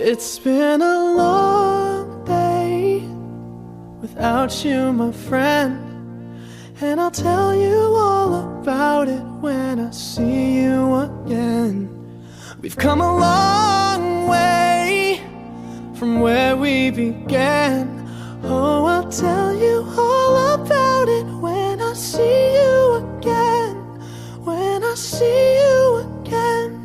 It's been a long day without you, my friend, and I'll tell you all about it when I see you again. We've come a long way from where we began. Oh, I'll tell you all about it when I see you again. When I see you again.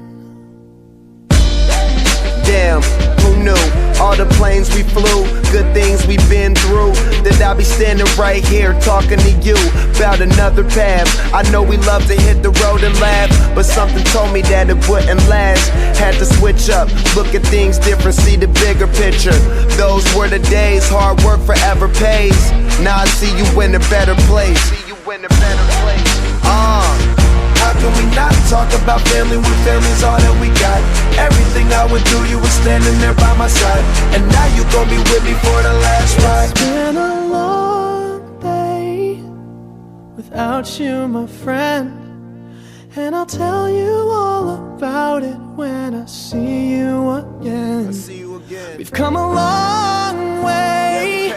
Damn, who knew? All the planes we flew, good things we've been through, that I'll be standing right here talking to you about another path. I know we love to hit the road and laugh, but something told me that it wouldn't last. Had to switch up, look at things different, see the bigger picture. Those were the days, hard work forever pays. Now I see you in a better place. How can we not talk about family when family's all that we got? Everything I would do, you were standing there by my side, and now you gon' be with me for the last ride. It's been a long day without you, my friend, and I'll tell you all about it when I see you again. We've come a long way,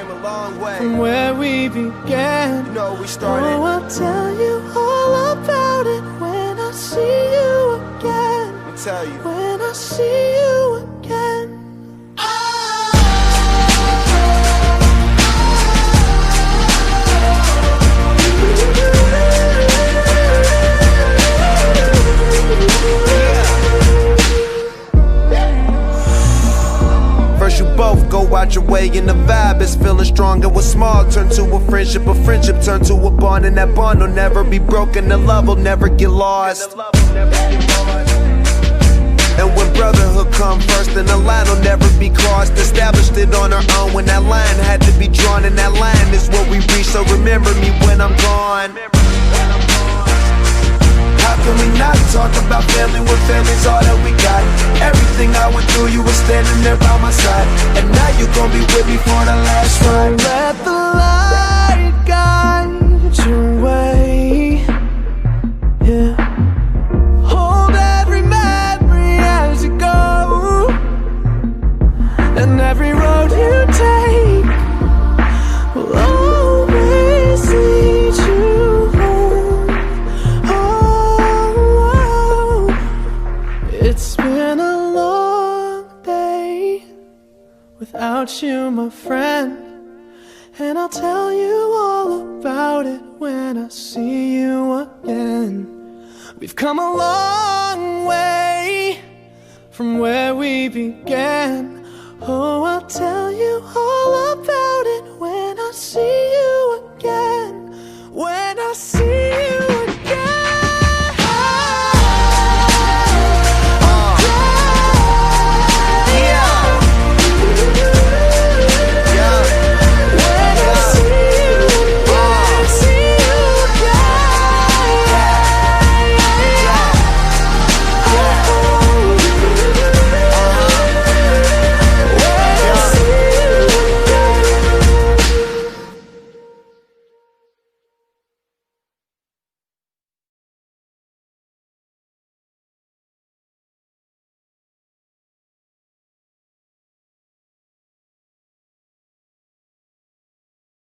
from where we began. You know we started. Oh, I'll tell you all about it when I see you again. Tell you. When I see you again. First you both go out your way and the vibe is feeling strong, and what's small turn to a friendship turn to a bond, and that bond will never be broken, the love will never get lost. And when brotherhood come first, then the line will never be crossed. Established it on our own when that line had to be drawn, and that line is what we reach, so remember me when I'm gone. How can we not talk about family when family's all that we got? Everything I went through, you were standing there by my side, and now you gon' be with me for the last ride. Let the light guide your way, yeah. Hold every memory as you go, and every road you take will always lead you home. Oh, it's been a long day without you, my friend, and I'll tell you all about it when I see you again. We've come a long way from where we began. Oh, I'll tell you all about it